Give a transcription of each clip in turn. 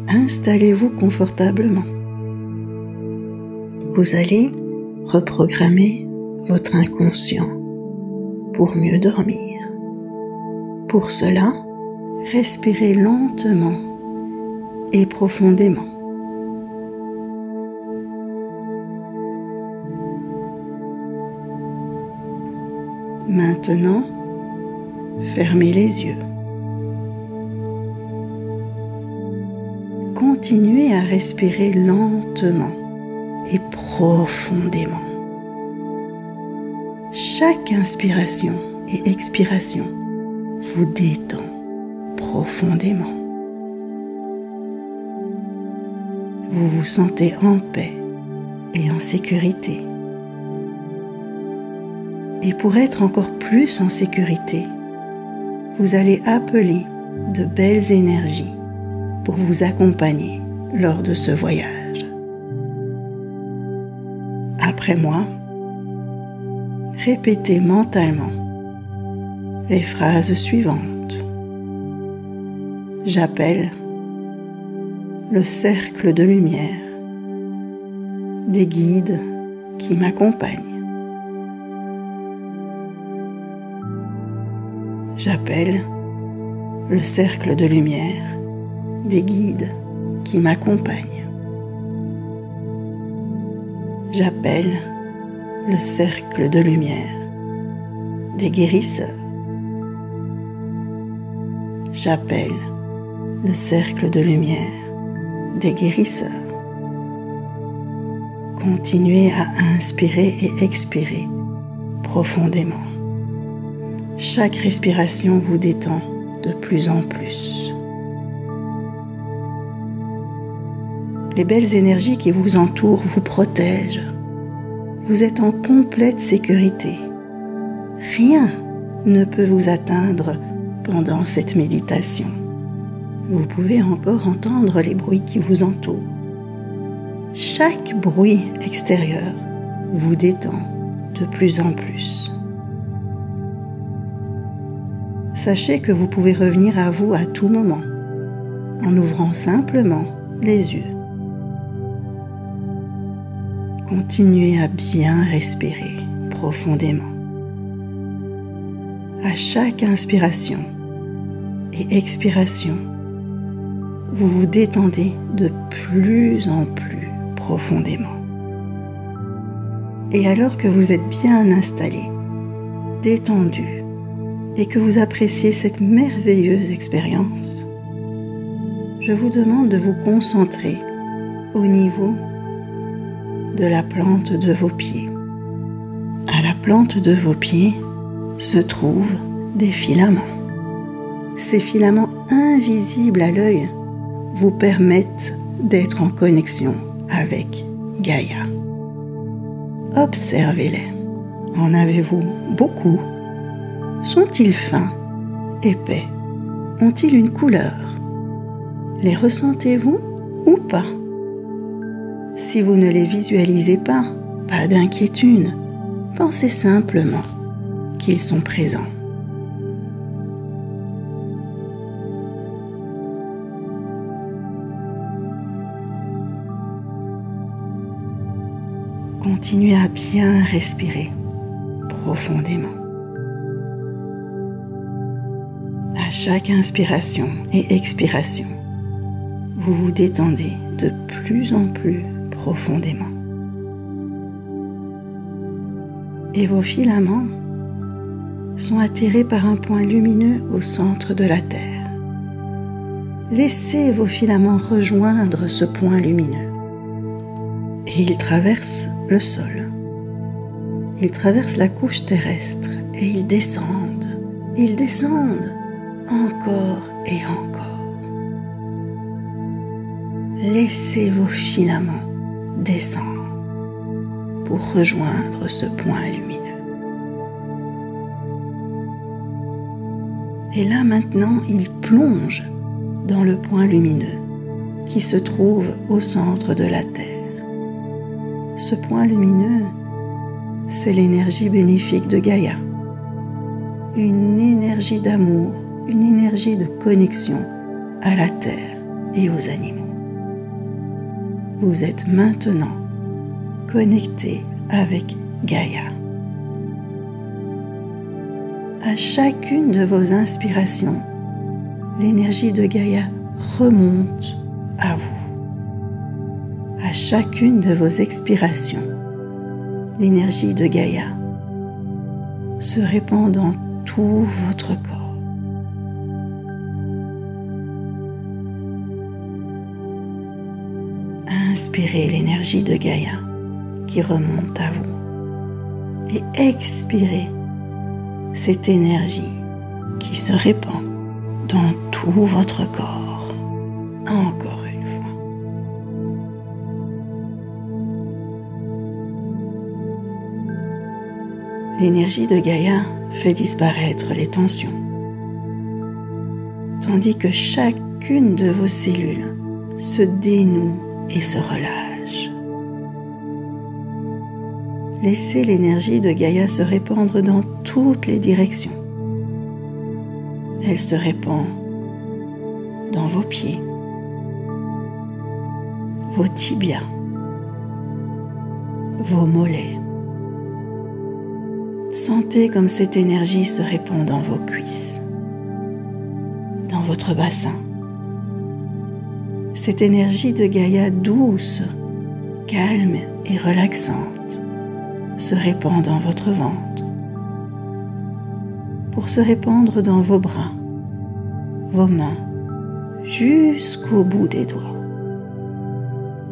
Installez-vous confortablement. Vous allez reprogrammer votre inconscient pour mieux dormir. Pour cela, respirez lentement et profondément. Maintenant, fermez les yeux. Continuez à respirer lentement et profondément. Chaque inspiration et expiration vous détend profondément. Vous vous sentez en paix et en sécurité. Et pour être encore plus en sécurité, vous allez appeler de belles énergies pour vous accompagner lors de ce voyage. Après moi, répétez mentalement les phrases suivantes. J'appelle le cercle de lumière des guides qui m'accompagnent. J'appelle le cercle de lumière des guides qui m'accompagnent. J'appelle le cercle de lumière des guérisseurs. J'appelle le cercle de lumière des guérisseurs. Continuez à inspirer et expirer profondément. Chaque respiration vous détend de plus en plus. Les belles énergies qui vous entourent vous protègent. Vous êtes en complète sécurité. Rien ne peut vous atteindre pendant cette méditation. Vous pouvez encore entendre les bruits qui vous entourent. Chaque bruit extérieur vous détend de plus en plus. Sachez que vous pouvez revenir à vous à tout moment, en ouvrant simplement les yeux. Continuez à bien respirer profondément. À chaque inspiration et expiration, vous vous détendez de plus en plus profondément. Et alors que vous êtes bien installé, détendu, et que vous appréciez cette merveilleuse expérience, je vous demande de vous concentrer au niveau de la plante de vos pieds. À la plante de vos pieds se trouvent des filaments. Ces filaments invisibles à l'œil vous permettent d'être en connexion avec Gaïa. Observez-les. En avez-vous beaucoup? Sont-ils fins, épais? Ont-ils une couleur? Les ressentez-vous ou pas? Si vous ne les visualisez pas, pas d'inquiétude. Pensez simplement qu'ils sont présents. Continuez à bien respirer profondément. À chaque inspiration et expiration, vous vous détendez de plus en plus profondément. Et vos filaments sont attirés par un point lumineux au centre de la Terre. Laissez vos filaments rejoindre ce point lumineux. Et ils traversent le sol. Ils traversent la couche terrestre et ils descendent. Ils descendent encore et encore. Laissez vos filaments descendre pour rejoindre ce point lumineux. Et là maintenant, ils plongent dans le point lumineux qui se trouve au centre de la Terre. Ce point lumineux, c'est l'énergie bénéfique de Gaïa. Une énergie d'amour, une énergie de connexion à la terre et aux animaux. Vous êtes maintenant connecté avec Gaïa. À chacune de vos inspirations, l'énergie de Gaïa remonte à vous. À chacune de vos expirations, l'énergie de Gaïa se répand dans tout votre corps. Inspirez l'énergie de Gaïa qui remonte à vous et expirez cette énergie qui se répand dans tout votre corps. Encore une fois. L'énergie de Gaïa fait disparaître les tensions, tandis que chacune de vos cellules se dénoue et se relâche. Laissez l'énergie de Gaïa se répandre dans toutes les directions. Elle se répand dans vos pieds, vos tibias, vos mollets. Sentez comme cette énergie se répand dans vos cuisses, dans votre bassin. Cette énergie de Gaïa douce, calme et relaxante se répand dans votre ventre pour se répandre dans vos bras, vos mains, jusqu'au bout des doigts.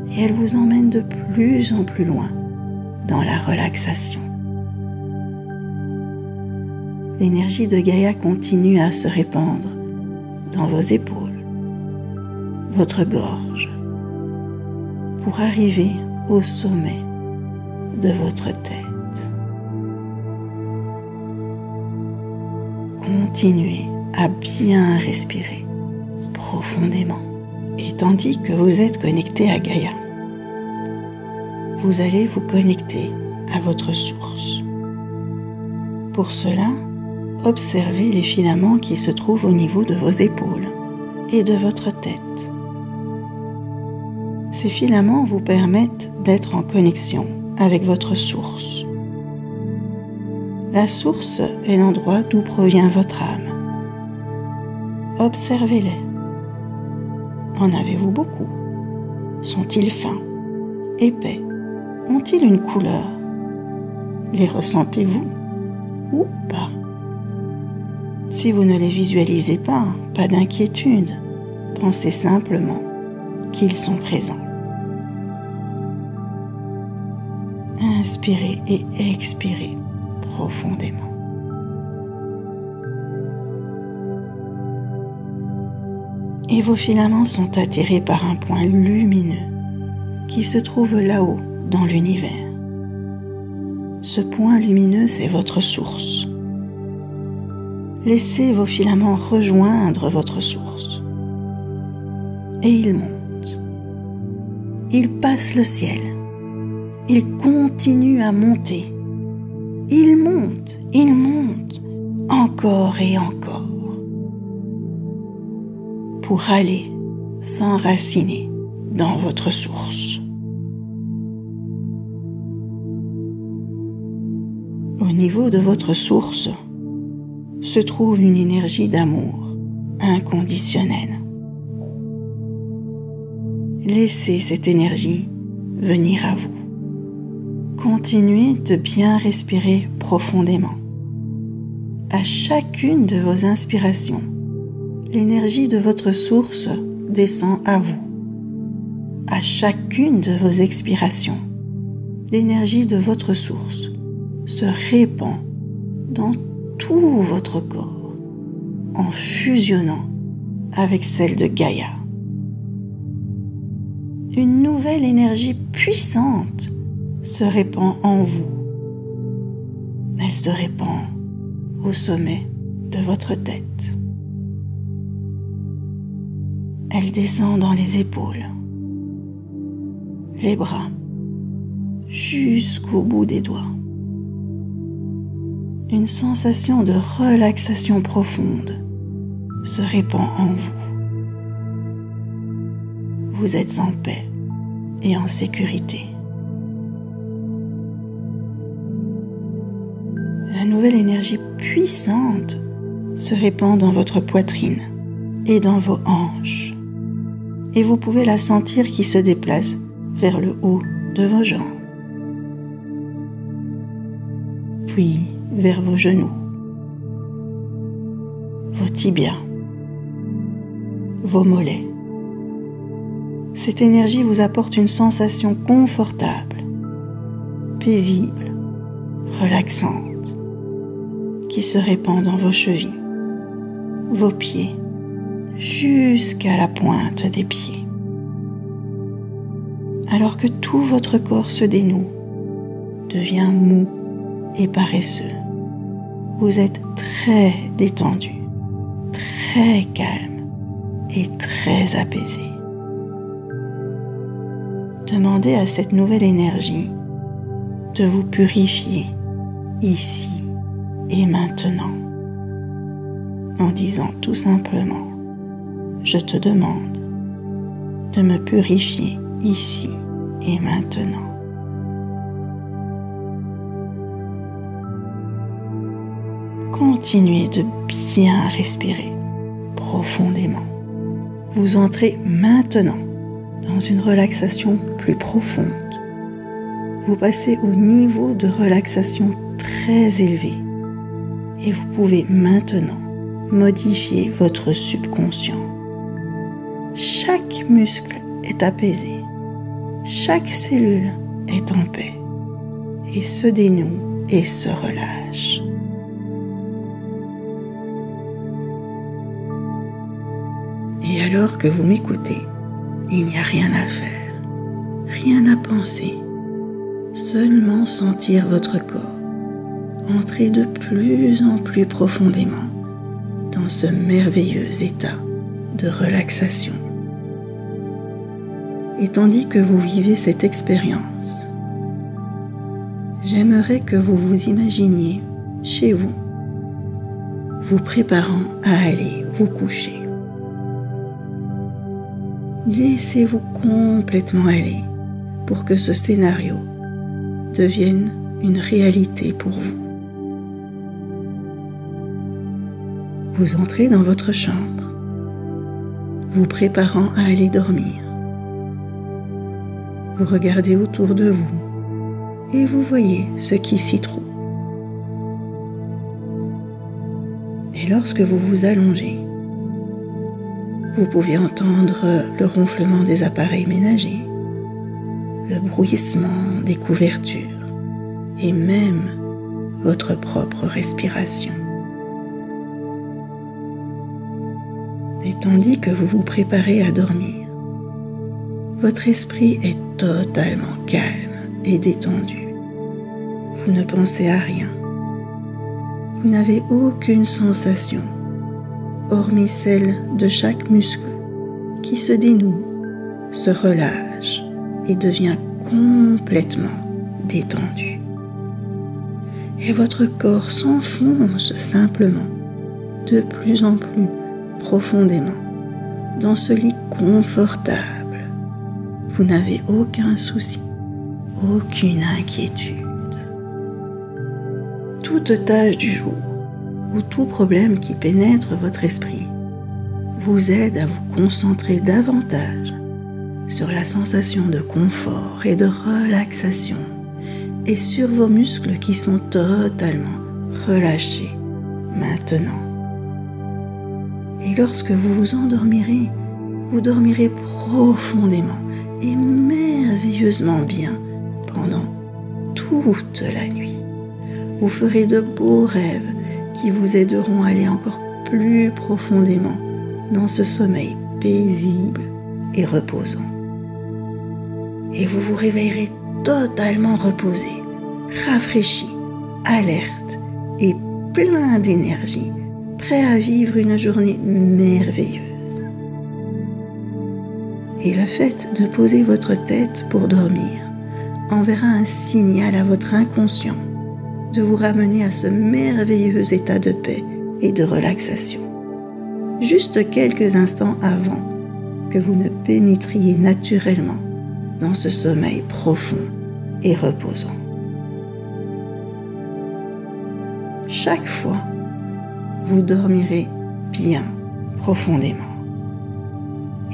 Et elle vous emmène de plus en plus loin dans la relaxation. L'énergie de Gaïa continue à se répandre dans vos épaules, votre gorge, pour arriver au sommet de votre tête. Continuez à bien respirer profondément. Et tandis que vous êtes connecté à Gaïa, vous allez vous connecter à votre source. Pour cela, observez les filaments qui se trouvent au niveau de vos épaules et de votre tête. Ces filaments vous permettent d'être en connexion avec votre source. La source est l'endroit d'où provient votre âme. Observez-les. En avez-vous beaucoup? Sont-ils fins, épais? Ont-ils une couleur? Les ressentez-vous ou pas? Si vous ne les visualisez pas, pas d'inquiétude. Pensez simplement qu'ils sont présents. Inspirez et expirez profondément. Et vos filaments sont attirés par un point lumineux qui se trouve là-haut dans l'univers. Ce point lumineux, c'est votre source. Laissez vos filaments rejoindre votre source. Et ils montent. Ils passent le ciel. Ils continuent à monter. Ils montent, encore et encore, pour aller s'enraciner dans votre source. Au niveau de votre source se trouve une énergie d'amour inconditionnelle. Laissez cette énergie venir à vous. Continuez de bien respirer profondément. À chacune de vos inspirations, l'énergie de votre source descend à vous. À chacune de vos expirations, l'énergie de votre source se répand dans tout votre corps en fusionnant avec celle de Gaïa. Une nouvelle énergie puissante se répand en vous. Elle se répand au sommet de votre tête. Elle descend dans les épaules, les bras, jusqu'au bout des doigts. Une sensation de relaxation profonde se répand en vous. vous êtes en paix et en sécurité. La nouvelle énergie puissante se répand dans votre poitrine et dans vos hanches, et vous pouvez la sentir qui se déplace vers le haut de vos jambes, puis vers vos genoux, vos tibias, vos mollets. Cette énergie vous apporte une sensation confortable, paisible, relaxante, qui se répand dans vos chevilles, vos pieds, jusqu'à la pointe des pieds. Alors que tout votre corps se dénoue, devient mou et paresseux, vous êtes très détendu, très calme et très apaisé. Demandez à cette nouvelle énergie de vous purifier ici et maintenant, en disant tout simplement: je te demande de me purifier ici et maintenant. Continuez de bien respirer profondément. Vous entrez maintenant dans une relaxation plus profonde. Vous passez au niveau de relaxation très élevé et vous pouvez maintenant modifier votre subconscient. Chaque muscle est apaisé, chaque cellule est en paix et se dénoue et se relâche. Et alors que vous m'écoutez, il n'y a rien à faire, rien à penser, seulement sentir votre corps entrer de plus en plus profondément dans ce merveilleux état de relaxation. Et tandis que vous vivez cette expérience, j'aimerais que vous vous imaginiez chez vous, vous préparant à aller vous coucher. Laissez-vous complètement aller pour que ce scénario devienne une réalité pour vous. Vous entrez dans votre chambre, vous préparant à aller dormir. Vous regardez autour de vous et vous voyez ce qui s'y trouve. Et lorsque vous vous allongez, vous pouvez entendre le ronflement des appareils ménagers, le bruissement des couvertures et même votre propre respiration. Et tandis que vous vous préparez à dormir, votre esprit est totalement calme et détendu. Vous ne pensez à rien. Vous n'avez aucune sensation, hormis celle de chaque muscle qui se dénoue, se relâche et devient complètement détendu. Et votre corps s'enfonce simplement de plus en plus profondément dans ce lit confortable. Vous n'avez aucun souci, aucune inquiétude. Toute tâche du jour ou tout problème qui pénètre votre esprit vous aide à vous concentrer davantage sur la sensation de confort et de relaxation et sur vos muscles qui sont totalement relâchés maintenant. Et lorsque vous vous endormirez, vous dormirez profondément et merveilleusement bien pendant toute la nuit. Vous ferez de beaux rêves qui vous aideront à aller encore plus profondément dans ce sommeil paisible et reposant. Et vous vous réveillerez totalement reposé, rafraîchi, alerte et plein d'énergie, prêt à vivre une journée merveilleuse. Et le fait de poser votre tête pour dormir enverra un signal à votre inconscient de vous ramener à ce merveilleux état de paix et de relaxation, juste quelques instants avant que vous ne pénétriez naturellement dans ce sommeil profond et reposant. Chaque fois, vous dormirez bien profondément.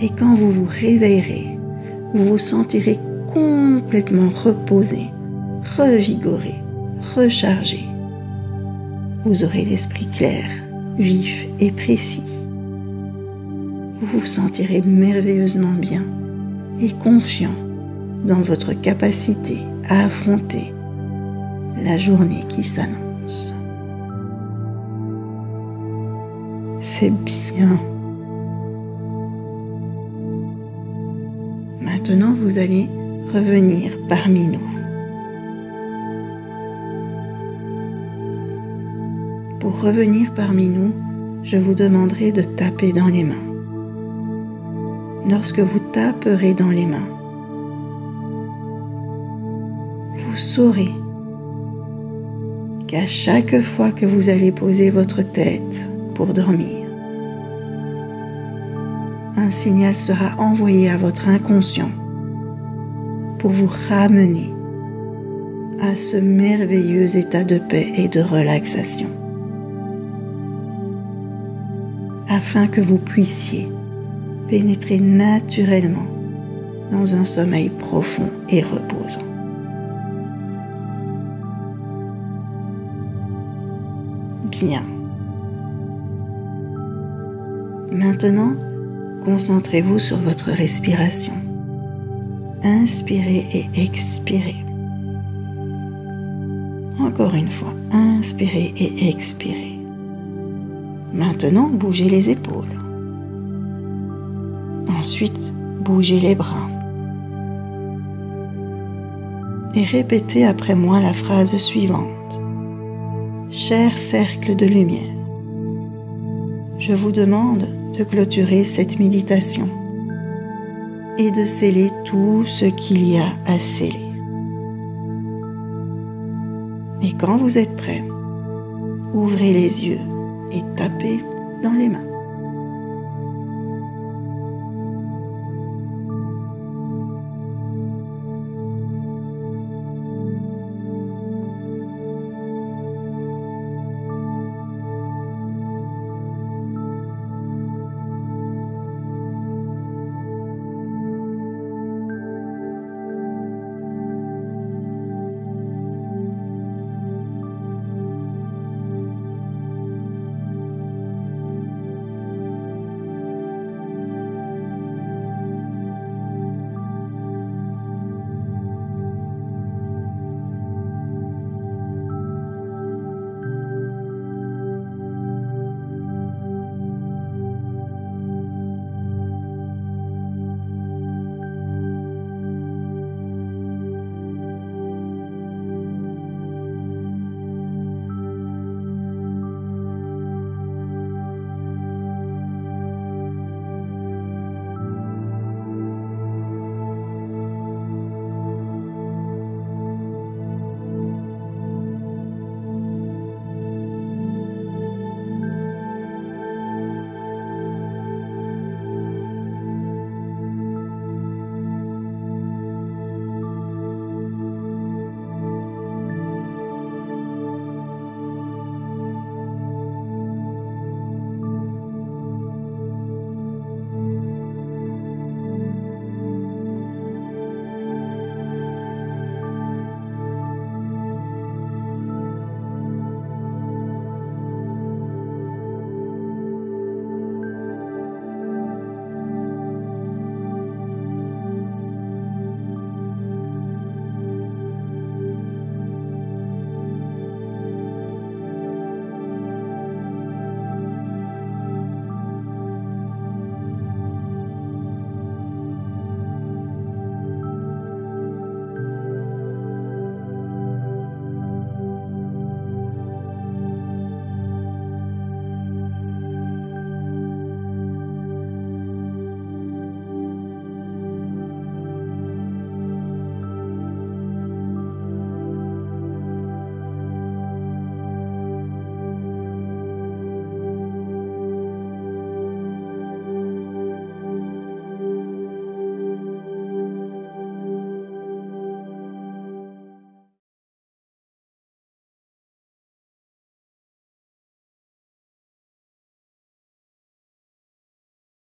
Et quand vous vous réveillerez, vous vous sentirez complètement reposé, revigoré, rechargé. Vous aurez l'esprit clair, vif et précis. Vous vous sentirez merveilleusement bien et confiant dans votre capacité à affronter la journée qui s'annonce. C'est bien. Maintenant, vous allez revenir parmi nous. Pour revenir parmi nous, je vous demanderai de taper dans les mains. Lorsque vous taperez dans les mains, vous saurez qu'à chaque fois que vous allez poser votre tête pour dormir, un signal sera envoyé à votre inconscient pour vous ramener à ce merveilleux état de paix et de relaxation, afin que vous puissiez pénétrer naturellement dans un sommeil profond et reposant. Bien. Maintenant, concentrez-vous sur votre respiration. Inspirez et expirez. Encore une fois, inspirez et expirez. Maintenant, bougez les épaules. Ensuite, bougez les bras. Et répétez après moi la phrase suivante. Cher cercle de lumière, je vous demande de clôturer cette méditation et de sceller tout ce qu'il y a à sceller. Et quand vous êtes prêt, ouvrez les yeux et tapez dans les mains.